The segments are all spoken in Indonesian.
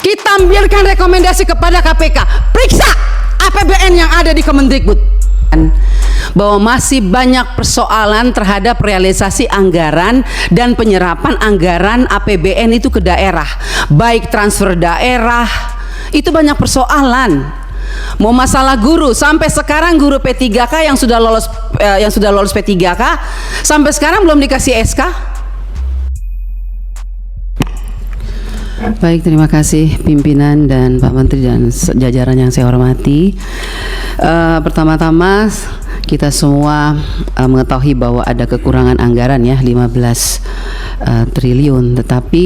Kita ambilkan rekomendasi kepada KPK, periksa APBN yang ada di Kemendikbud, bahwa masih banyak persoalan terhadap realisasi anggaran dan penyerapan anggaran APBN itu ke daerah, baik transfer daerah, itu banyak persoalan. Mau masalah guru, sampai sekarang guru P3K yang sudah lolos P3K sampai sekarang belum dikasih SK. Baik, terima kasih pimpinan dan Pak Menteri dan jajaran yang saya hormati. Pertama-tama kita semua mengetahui bahwa ada kekurangan anggaran ya 15 triliun. Tetapi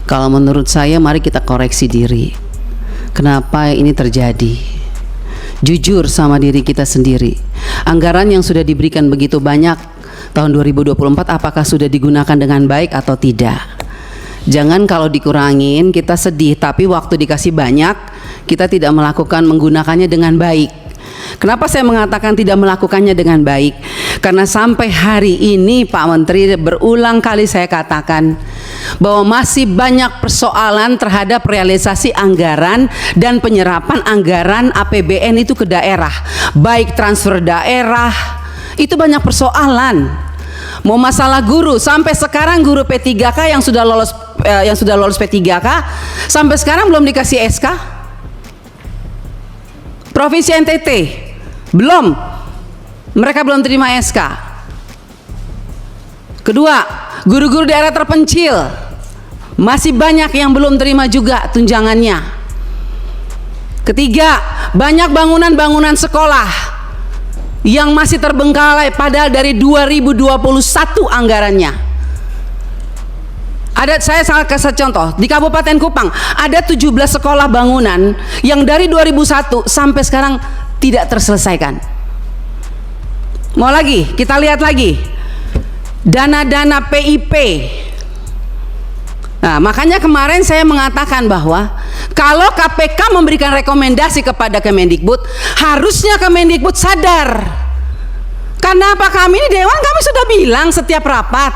kalau menurut saya mari kita koreksi diri. Kenapa ini terjadi? Jujur sama diri kita sendiri. Anggaran yang sudah diberikan begitu banyak tahun 2024 apakah sudah digunakan dengan baik atau tidak? Jangan kalau dikurangin kita sedih, tapi waktu dikasih banyak kita tidak menggunakannya dengan baik. Kenapa saya mengatakan tidak melakukannya dengan baik? Karena sampai hari ini Pak Menteri berulang kali saya katakan bahwa masih banyak persoalan terhadap realisasi anggaran dan penyerapan anggaran APBN itu ke daerah, baik transfer daerah, itu banyak persoalan. Mau masalah guru, sampai sekarang guru P3K yang sudah lolos P3K sampai sekarang belum dikasih SK. Provinsi NTT belum, mereka belum terima SK. Kedua, guru-guru daerah terpencil masih banyak yang belum terima juga tunjangannya. Ketiga, banyak bangunan-bangunan sekolah yang masih terbengkalai padahal dari 2021 anggarannya. Saya kasih contoh di Kabupaten Kupang ada 17 sekolah bangunan yang dari 2001 sampai sekarang tidak terselesaikan. Mau lagi, kita lihat lagi dana-dana PIP. Nah, makanya kemarin saya mengatakan bahwa kalau KPK memberikan rekomendasi kepada Kemendikbud, harusnya Kemendikbud sadar. Karena apa, kami ini Dewan, kami sudah bilang setiap rapat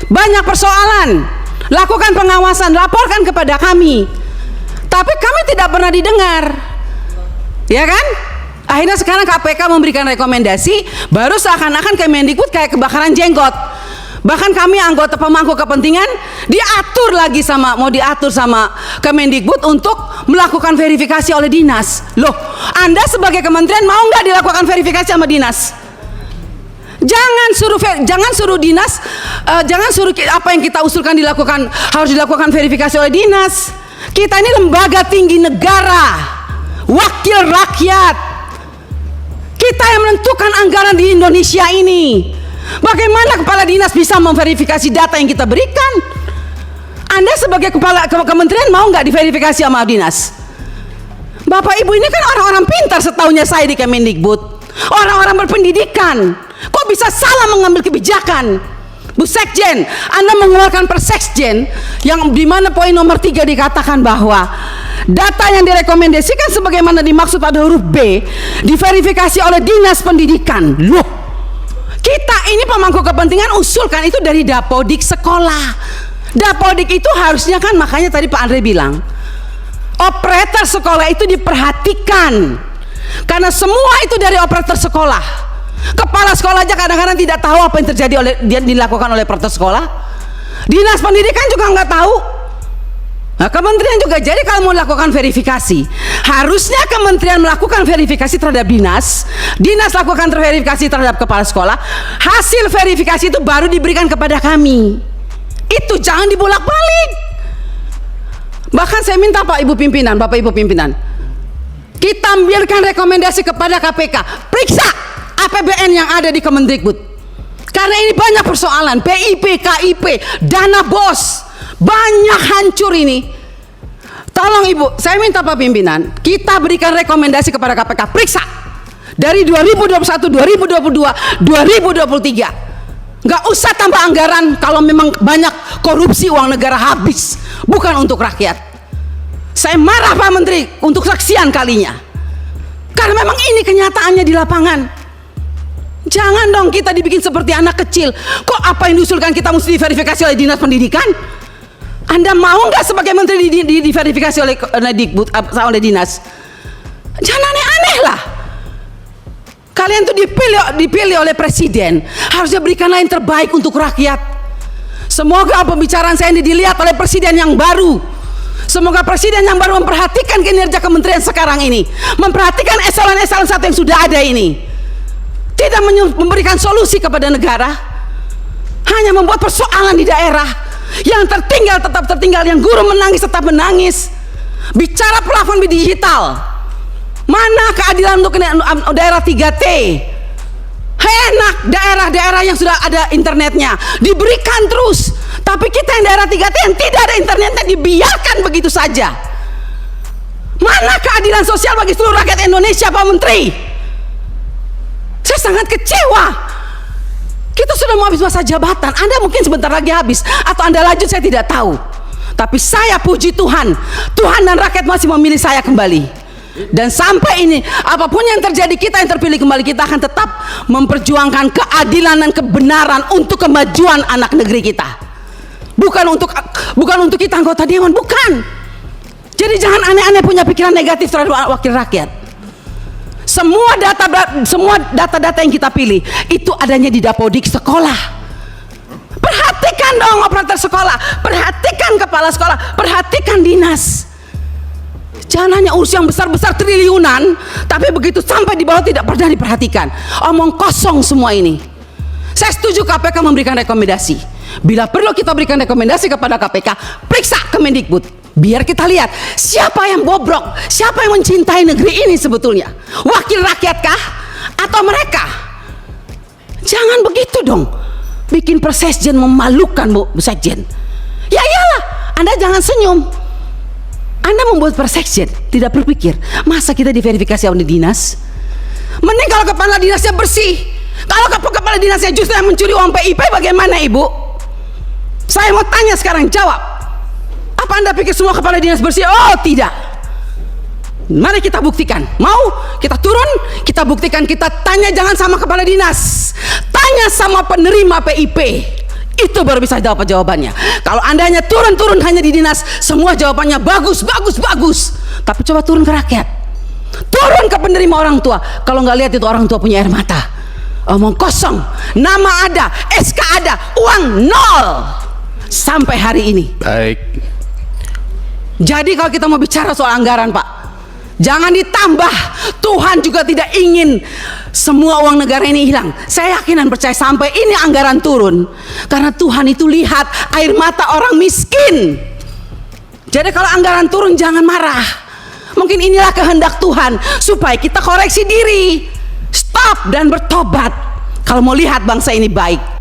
banyak persoalan, lakukan pengawasan, laporkan kepada kami. Tapi kami tidak pernah didengar, ya kan? Akhirnya sekarang KPK memberikan rekomendasi, baru seakan-akan Kemendikbud kayak kebakaran jenggot. Bahkan kami anggota pemangku kepentingan mau diatur sama Kemendikbud untuk melakukan verifikasi oleh dinas. Loh, Anda sebagai kementerian mau nggak dilakukan verifikasi sama dinas? Jangan suruh dinas, jangan suruh apa yang kita usulkan harus dilakukan verifikasi oleh dinas. Kita ini lembaga tinggi negara, wakil rakyat. Kita yang menentukan anggaran di Indonesia ini. Bagaimana kepala dinas bisa memverifikasi data yang kita berikan? Anda sebagai kepala kementerian mau nggak diverifikasi sama dinas? Bapak Ibu ini kan orang-orang pintar setahunya saya di Kemendikbud, orang-orang berpendidikan. Kok bisa salah mengambil kebijakan? Bu Sekjen, Anda mengeluarkan Persekjen yang dimana poin nomor 3 dikatakan bahwa data yang direkomendasikan sebagaimana dimaksud pada huruf B diverifikasi oleh dinas pendidikan. Loh, kita ini pemangku kepentingan usulkan itu dari Dapodik sekolah. Dapodik itu harusnya kan, makanya tadi Pak Andre bilang operator sekolah itu diperhatikan, karena semua itu dari operator sekolah. Kepala sekolah aja kadang-kadang tidak tahu apa yang terjadi dilakukan oleh operator sekolah. Dinas pendidikan juga nggak tahu. Nah, kementerian juga. Jadi kalau mau lakukan verifikasi, harusnya kementerian melakukan verifikasi terhadap dinas, dinas lakukan verifikasi terhadap kepala sekolah, hasil verifikasi itu baru diberikan kepada kami. Itu jangan dibolak-balik. Bahkan saya minta Bapak Ibu pimpinan, kita ambilkan rekomendasi kepada KPK, periksa APBN yang ada di Kemendikbud. Karena ini banyak persoalan, PIP, KIP, dana BOS, banyak hancur ini. Tolong Ibu, saya minta Pak Pimpinan, kita berikan rekomendasi kepada KPK, periksa dari 2021, 2022, 2023. Nggak usah tambah anggaran kalau memang banyak korupsi, uang negara habis, bukan untuk rakyat. Saya marah Pak Menteri untuk sekian kalinya, karena memang ini kenyataannya di lapangan. Jangan dong kita dibikin seperti anak kecil. Kok apa yang diusulkan kita mesti diverifikasi oleh dinas pendidikan? Anda mau nggak sebagai menteri diverifikasi oleh Dikbud, oleh dinas? Jangan aneh-aneh lah. Kalian tuh dipilih oleh presiden, harusnya berikanlah yang terbaik untuk rakyat. Semoga pembicaraan saya ini dilihat oleh presiden yang baru. Semoga presiden yang baru memperhatikan kinerja kementerian sekarang ini, memperhatikan eselon-eselon 1 yang sudah ada ini, tidak memberikan solusi kepada negara, hanya membuat persoalan di daerah. Yang tertinggal tetap tertinggal, yang guru menangis tetap menangis. Bicara plafon digital, mana keadilan untuk daerah 3T? Enak daerah-daerah yang sudah ada internetnya diberikan terus, tapi kita yang daerah 3T yang tidak ada internetnya dibiarkan begitu saja. Mana keadilan sosial bagi seluruh rakyat Indonesia, Pak Menteri? Saya sangat kecewa. Kita sudah mau habis masa jabatan, Anda mungkin sebentar lagi habis, atau Anda lanjut, saya tidak tahu. Tapi saya puji Tuhan, Tuhan dan rakyat masih memilih saya kembali. Dan sampai ini, apapun yang terjadi, kita yang terpilih kembali, kita akan tetap memperjuangkan keadilan dan kebenaran untuk kemajuan anak negeri kita. Bukan untuk kita anggota dewan, bukan. Jadi jangan aneh-aneh punya pikiran negatif terhadap wakil rakyat. Semua data-data yang kita pilih itu adanya di Dapodik sekolah. Perhatikan dong operator sekolah, perhatikan kepala sekolah, perhatikan dinas. Jangan hanya urus yang besar-besar triliunan, tapi begitu sampai di bawah tidak pernah diperhatikan. Omong kosong semua ini. Saya setuju KPK memberikan rekomendasi. Bila perlu kita berikan rekomendasi kepada KPK, periksa Kemendikbud. Biar kita lihat siapa yang bobrok, siapa yang mencintai negeri ini sebetulnya. Wakil rakyat kah? Atau mereka? Jangan begitu dong. Bikin Persesjen memalukan, Bu Sekjen. Ya iyalah, Anda jangan senyum. Anda membuat Persesjen tidak berpikir, masa kita diverifikasi oleh dinas? Mending kalau kepala dinasnya bersih. Kalau kepala dinasnya justru yang mencuri uang PIP, bagaimana Ibu? Saya mau tanya sekarang, jawab. Apa Anda pikir semua kepala dinas bersih? Oh tidak. Mari kita buktikan. Mau kita turun, kita buktikan, kita tanya, jangan sama kepala dinas, tanya sama penerima PIP. Itu baru bisa dapat jawabannya. Kalau Anda hanya turun hanya di dinas, semua jawabannya bagus. Tapi coba turun ke rakyat, turun ke penerima orang tua. Kalau nggak lihat itu orang tua punya air mata. Omong kosong. Nama ada, SK ada, uang nol sampai hari ini. Baik. Jadi kalau kita mau bicara soal anggaran, Pak, jangan ditambah. Tuhan juga tidak ingin semua uang negara ini hilang. Saya yakin dan percaya sampai ini anggaran turun, karena Tuhan itu lihat air mata orang miskin. Jadi kalau anggaran turun jangan marah. Mungkin inilah kehendak Tuhan supaya kita koreksi diri, stop dan bertobat kalau mau lihat bangsa ini baik.